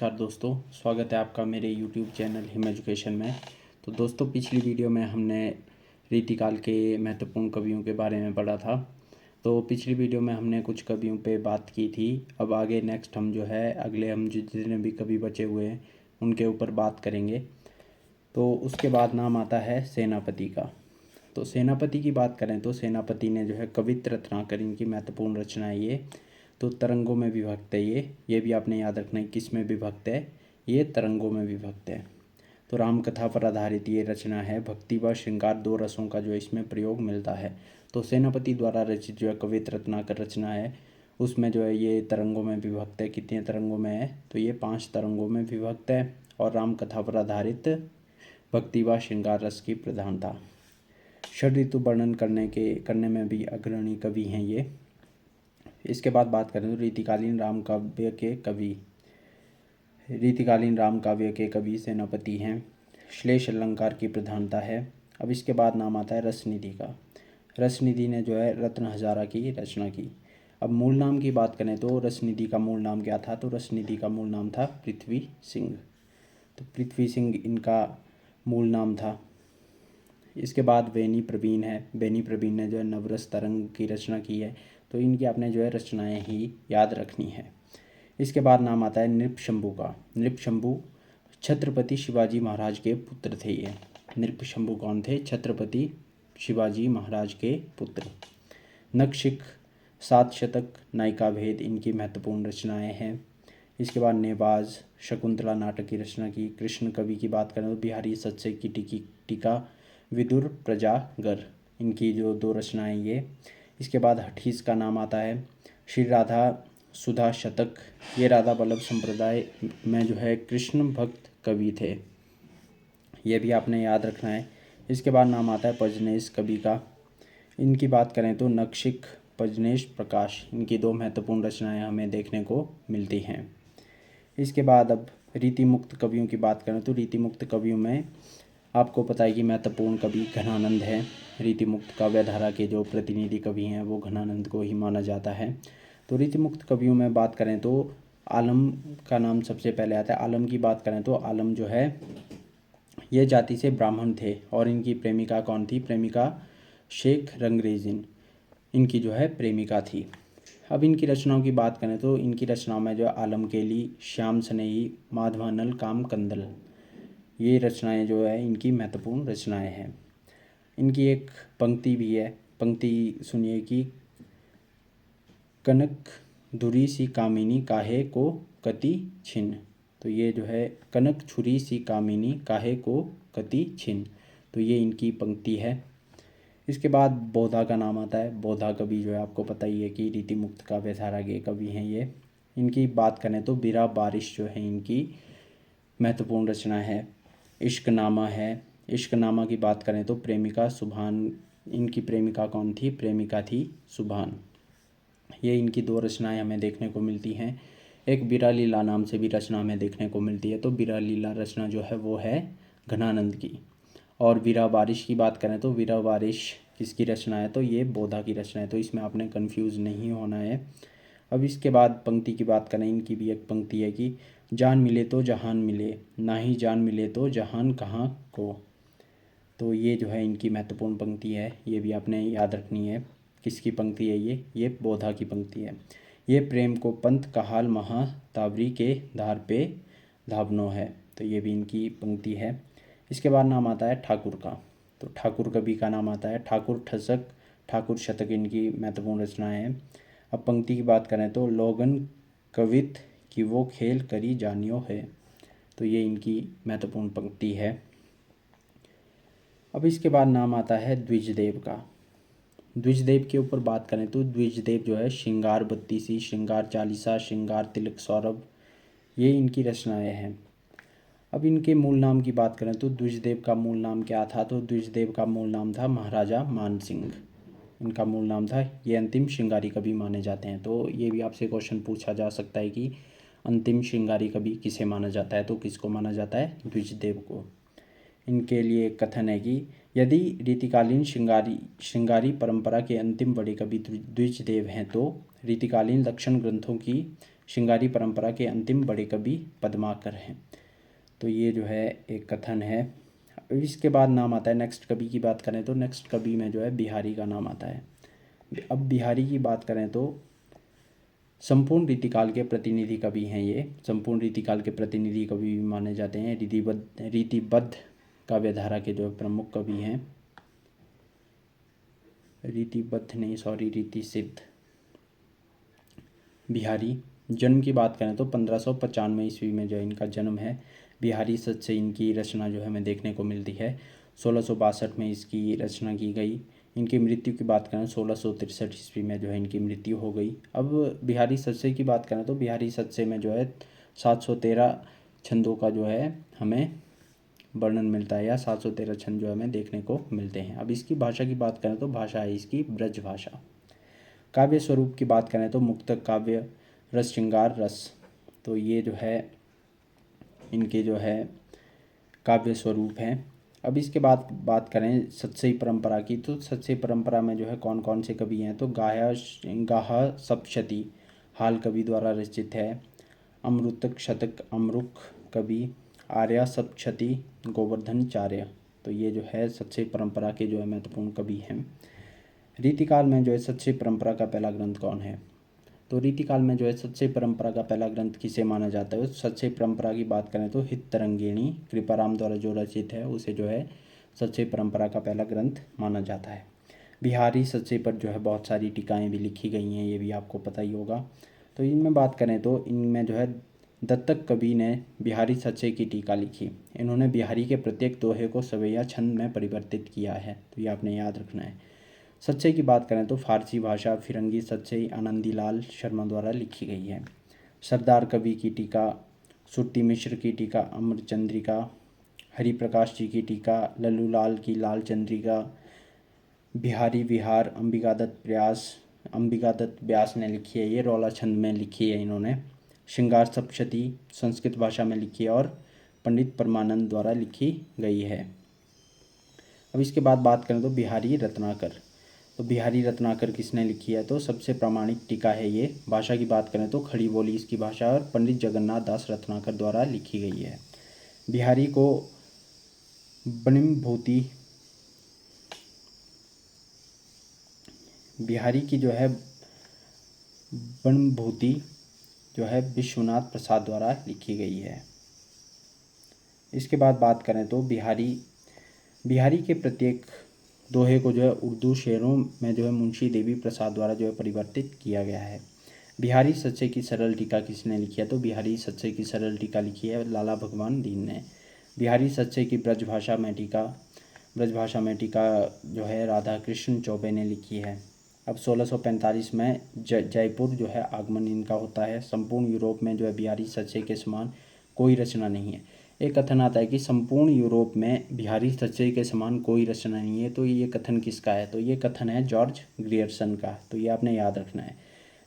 नमस्कार दोस्तों, स्वागत है आपका मेरे YouTube चैनल हिम एजुकेशन में। तो दोस्तों, पिछली वीडियो में हमने रीतिकाल के महत्वपूर्ण कवियों के बारे में पढ़ा था। तो पिछली वीडियो में हमने कुछ कवियों पे बात की थी। अब आगे नेक्स्ट हम जो है अगले हम जितने भी कवि बचे हुए हैं उनके ऊपर बात करेंगे। तो उसके बाद नाम आता है सेनापति का। तो सेनापति की बात करें तो सेनापति ने जो है कवित्र रत्नाकर, इनकी महत्वपूर्ण रचना है ये। तो तरंगों में विभक्त है ये भी आपने याद रखना है किस में विभक्त है, ये तरंगों में विभक्त है। तो राम कथा पर आधारित ये रचना है। भक्ति व श्रृंगार दो रसों का जो इसमें प्रयोग मिलता है। तो सेनापति द्वारा रचित जो है कवित्र रत्नाकर रचना है उसमें जो है ये तरंगों में विभक्त है। कितने तरंगों में है, तो ये 5 तरंगों में विभक्त है। और राम कथा पर आधारित भक्ति व श्रृंगार रस की प्रधानता, षड ऋतु वर्णन करने में भी अग्रणी कवि हैं ये। इसके बाद बात करें तो रीतिकालीन राम काव्य के कवि सेनापति हैं। श्लेष अलंकार की प्रधानता है। अब इसके बाद नाम आता है रसनिधि का। रसनिधि ने जो है रत्न हजारा की रचना की। अब मूल नाम की बात करें तो रसनिधि का मूल नाम क्या था, तो रसनिधि का मूल नाम था पृथ्वी सिंह। तो पृथ्वी सिंह इनका मूल नाम था। इसके बाद बेनी प्रवीण है। बेनी प्रवीण ने जो है नवरस तरंग की रचना की है। तो इनकी आपने जो है रचनाएं ही याद रखनी है। इसके बाद नाम आता है नृपशंभु का। नृपशंभु छत्रपति शिवाजी महाराज के पुत्र थे ये। नृपशंभु कौन थे? छत्रपति शिवाजी महाराज के पुत्र। नखशिख, 7 शतक, नायिका भेद इनकी महत्वपूर्ण रचनाएं हैं। इसके बाद नेबाज, शकुंतला नाटक की रचना की। कृष्ण कवि की बात करें तो बिहारी सत्स्य की टीका, विदुर प्रजागर इनकी जो 2 रचनाएं ये। इसके बाद हठीस का नाम आता है। श्री राधा सुधा शतक, ये राधा वल्लभ संप्रदाय में जो है कृष्ण भक्त कवि थे, ये भी आपने याद रखना है। इसके बाद नाम आता है पजनेश कवि का। इनकी बात करें तो नखशिख, पजनेश, प्रकाश इनकी 2 महत्वपूर्ण रचनाएं हमें देखने को मिलती हैं। इसके बाद अब रीतिमुक्त कवियों की बात करें तो रीतिमुक्त कवियों में आपको पता है कि महत्वपूर्ण कवि घनानंद है। रीतिमुक्त काव्यधारा के जो प्रतिनिधि कवि हैं वो घनानंद को ही माना जाता है। तो रीतिमुक्त कवियों में बात करें तो आलम का नाम सबसे पहले आता है। आलम की बात करें तो आलम जो है ये जाति से ब्राह्मण थे और इनकी प्रेमिका कौन थी? प्रेमिका शेख रंगरेजिन इनकी जो है प्रेमिका थी। अब इनकी रचनाओं की बात करें तो इनकी रचनाओं में जो आलम केली, श्याम सनेही, माधवानल, काम कंदल ये रचनाएं जो है इनकी महत्वपूर्ण रचनाएं हैं। इनकी एक पंक्ति भी है, पंक्ति सुनिए कि कनक धुरी सी कामिनी काहे को कति छिन। तो ये जो है कनक छुरी सी कामिनी काहे को कति छिन, तो ये इनकी पंक्ति है। इसके बाद बोधा का नाम आता है। बोधा कवि जो है आपको पता ही है कि रीतिमुक्त काव्यधारा के कवि हैं ये। इनकी बात करें तो बिरा बारिश जो है इनकी महत्वपूर्ण रचना है। इश्कनामा है। इश्कनामा की बात करें तो प्रेमिका सुभान, इनकी प्रेमिका कौन थी? प्रेमिका थी सुभान। ये इनकी 2 रचनाएं हमें देखने को मिलती हैं। एक बिरा लीला नाम से भी रचना हमें देखने को मिलती है। तो बिरा लीला रचना जो है वो है घनानंद की। और वीरा बारिश की बात करें तो वीरा बारिश किसकी रचना है? तो ये बोधा की रचना है। तो इसमें आपने कंफ्यूज नहीं होना है। अब इसके बाद पंक्ति की बात करें, इनकी भी एक पंक्ति है कि जान मिले तो जहान मिले, ना ही जान मिले तो जहान कहाँ को। तो ये जो है इनकी महत्वपूर्ण पंक्ति है, ये भी आपने याद रखनी है। किसकी पंक्ति है ये बोधा की पंक्ति है। ये प्रेम को पंथ कहाल महा तावरी के धार पे धावनो है। तो ये भी इनकी पंक्ति है। इसके बाद नाम आता है ठाकुर का। तो ठाकुर कवि का नाम आता है ठाकुर ठसक, ठाकुर शतक इनकी महत्वपूर्ण रचनाएं हैं। अब पंक्ति की बात करें तो लोगन कवित कि वो खेल करी जानियो है। तो ये इनकी महत्वपूर्ण पंक्ति है। अब इसके बाद नाम आता है द्विजदेव का। द्विजदेव के ऊपर बात करें तो द्विजदेव जो है श्रृंगार बत्तीसी, श्रृंगार चालीसा, श्रृंगार तिलक सौरभ ये इनकी रचनाएं हैं। अब इनके मूल नाम की बात करें तो द्विजदेव का मूल नाम क्या था? तो द्विजदेव का मूल नाम था महाराजा मान सिंह, इनका मूल नाम था। ये अंतिम श्रृंगारी कवि माने जाते हैं। तो ये भी आपसे क्वेश्चन पूछा जा सकता है कि अंतिम श्रृंगारी कवि किसे माना जाता है? तो किसको माना जाता है? द्विजदेव को। इनके लिए कथन है कि यदि रीतिकालीन श्रृंगारी परंपरा के अंतिम बड़े कवि द्विजदेव हैं तो रीतिकालीन लक्षण ग्रंथों की श्रृंगारी परंपरा के अंतिम बड़े कवि पद्माकर हैं। तो ये जो है एक कथन है। इसके बाद नाम आता है, नेक्स्ट कवि की बात करें तो नेक्स्ट कवि में जो है बिहारी का नाम आता है। अब बिहारी की बात करें तो संपूर्ण रीतिकाल के प्रतिनिधि कवि हैं। ये संपूर्ण रीतिकाल के प्रतिनिधि कवि भी माने जाते हैं। रीतिबद्ध काव्यधारा के जो प्रमुख कवि हैं, रीति सिद्ध बिहारी। जन्म की बात करें तो 1595 ईस्वी में जो है इनका जन्म है। बिहारी सच से इनकी रचना जो है हमें देखने को मिलती है। 1662 में इसकी रचना की गई। इनकी मृत्यु की बात करें 1663 ईस्वी में जो है इनकी मृत्यु हो गई। अब बिहारी सच्चे की बात करें तो बिहारी सच्चे में जो है 713 छंदों का जो है हमें वर्णन मिलता है, या 713 छंद जो है हमें देखने को मिलते हैं। अब इसकी भाषा की बात करें तो भाषा है इसकी ब्रज भाषा। काव्य स्वरूप की बात करें तो मुक्तक काव्य, रस श्रृंगार रस, तो ये जो है इनके जो है काव्य स्वरूप हैं। अब इसके बाद बात करें सतसई परंपरा की, तो सतसई परंपरा में जो है कौन कौन से कवि हैं, तो गाहा सप्तशती हाल कवि द्वारा रचित है। अमृतक शतक अमरुक कवि, आर्या सप्तशती गोवर्धनचार्य, तो ये जो है सतसई परंपरा के जो है महत्वपूर्ण कवि हैं। रीतिकाल में जो है सतसई परंपरा का पहला ग्रंथ कौन है, तो रीतिकाल में जो है सतसई परंपरा का पहला ग्रंथ किसे माना जाता है। सतसई परंपरा की बात करें तो हितरंगिणी कृपाराम द्वारा जो रचित है उसे जो है सतसई परंपरा का पहला ग्रंथ माना जाता है। बिहारी सतसई पर जो है बहुत सारी टीकाएँ भी लिखी गई हैं, ये भी आपको पता ही होगा। तो इनमें बात करें तो इनमें जो है दत्तक कवि ने बिहारी सतसई की टीका लिखी। इन्होंने बिहारी के प्रत्येक दोहे को सवैया छंद में परिवर्तित किया है, तो ये आपने याद रखना है। सतसई की बात करें तो फारसी भाषा फिरंगी सतसई आनंदीलाल शर्मा द्वारा लिखी गई है। सरदार कवि की टीका, सुट्टी मिश्र की टीका अमरचंद्रिका, हरिप्रकाश जी की टीका, लल्लूलाल की लाल चंद्रिका, बिहारी विहार अंबिकादत्त व्यास ने लिखी है, ये रौला छंद में लिखी है इन्होंने। श्रृंगार सप्तशती संस्कृत भाषा में लिखी है और पंडित परमानंद द्वारा लिखी गई है। अब इसके बाद बात करें तो बिहारी रत्नाकर, तो बिहारी रत्नाकर किसने लिखी है, तो सबसे प्रामाणिक टीका है ये। भाषा की बात करें तो खड़ी बोली इसकी भाषा और पंडित जगन्नाथ दास रत्नाकर द्वारा लिखी गई है। बिहारी को बनिमभूति, बिहारी की जो है बनिमभूति जो है विश्वनाथ प्रसाद द्वारा लिखी गई है। इसके बाद बात करें तो बिहारी के प्रत्येक दोहे को जो है उर्दू शेरों में जो है मुंशी देवी प्रसाद द्वारा जो है परिवर्तित किया गया है। बिहारी सच्चे की सरल टीका किसने लिखी है, तो बिहारी सच्चे की सरल टीका लिखी है लाला भगवान दीन ने। बिहारी सच्चे की ब्रज भाषा में टीका जो है राधा कृष्ण चौबे ने लिखी है। अब 1645 में जयपुर जो है आगमन इनका होता है। संपूर्ण यूरोप में जो है बिहारी सच्चे के समान कोई रचना नहीं है। एक कथन आता है कि संपूर्ण यूरोप में बिहारी सच्चे के समान कोई रचना नहीं है, तो ये कथन किसका है, तो ये कथन है जॉर्ज ग्रियर्सन का, तो ये आपने याद रखना है।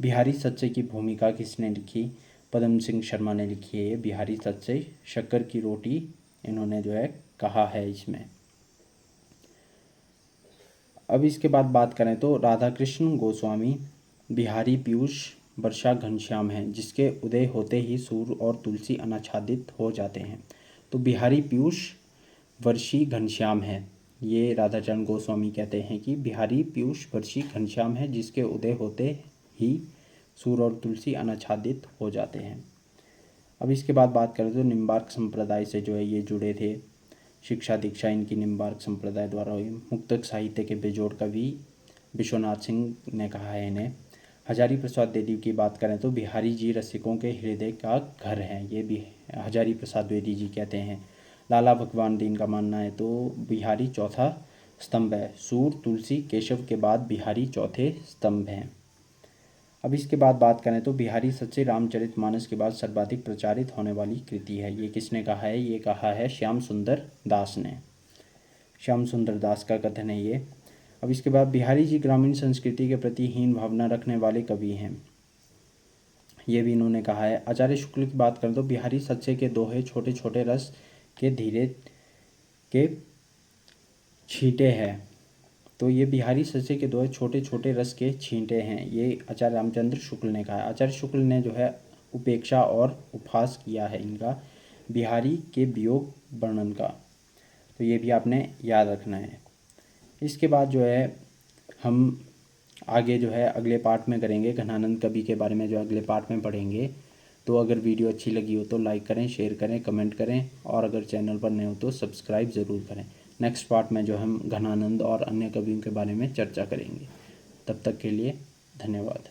बिहारी सच्चे की भूमिका किसने लिखी, पद्म सिंह शर्मा ने लिखी है। बिहारी सच्चे शक्कर की रोटी इन्होंने जो है कहा है इसमें। अब इसके बाद बात करें तो राधा कृष्ण गोस्वामी बिहारी पीयूष वर्षा घनश्याम हैं, जिसके उदय होते ही सूर्य और तुलसी अनाच्छादित हो जाते हैं। तो बिहारी पीयूष वर्षी घनश्याम है, ये राधाचरण गोस्वामी कहते हैं कि बिहारी पीयूष वर्षी घनश्याम है, जिसके उदय होते ही सूर्य और तुलसी अनाच्छादित हो जाते हैं। अब इसके बाद बात करें तो निम्बार्क संप्रदाय से जो है ये जुड़े थे। शिक्षा दीक्षा इनकी निम्बार्क संप्रदाय द्वारा हुई। मुक्तक साहित्य के बेजोड़ कवि विश्वनाथ सिंह ने कहा है इन्हें। हजारी प्रसाद द्विवेदी की बात करें तो बिहारी जी रसिकों के हृदय का घर हैं, ये भी हजारी प्रसाद द्विवेदी जी कहते हैं। लाला भगवान दीन का मानना है तो बिहारी चौथा स्तंभ है। सूर तुलसी केशव के बाद बिहारी चौथे स्तंभ हैं। अब इसके बाद बात करें तो बिहारी सच्चे रामचरितमानस के बाद सर्वाधिक प्रचारित होने वाली कृति है। ये किसने कहा है, ये कहा है श्याम सुंदर दास ने। श्याम सुंदर दास का कथन है ये। अब इसके बाद बिहारी जी ग्रामीण संस्कृति के प्रति हीन भावना रखने वाले कवि हैं, ये भी इन्होंने कहा है। आचार्य शुक्ल की बात करें तो बिहारी सच्चे के दोहे छोटे छोटे रस के धीरे के छींटे हैं। तो ये बिहारी सस्ये के दो छोटे छोटे रस के छींटे हैं, ये आचार्य रामचंद्र शुक्ल ने कहा। आचार्य शुक्ल ने जो है उपेक्षा और उपहास किया है इनका बिहारी के वियोग वर्णन का। तो ये भी आपने याद रखना है। इसके बाद जो है हम आगे जो है अगले पार्ट में करेंगे, घनानंद कवि के बारे में जो अगले पार्ट में पढ़ेंगे। तो अगर वीडियो अच्छी लगी हो तो लाइक करें, शेयर करें, कमेंट करें और अगर चैनल पर नए हो तो सब्सक्राइब ज़रूर करें। नेक्स्ट पार्ट में जो हम घनानंद और अन्य कवियों के बारे में चर्चा करेंगे। तब तक के लिए धन्यवाद।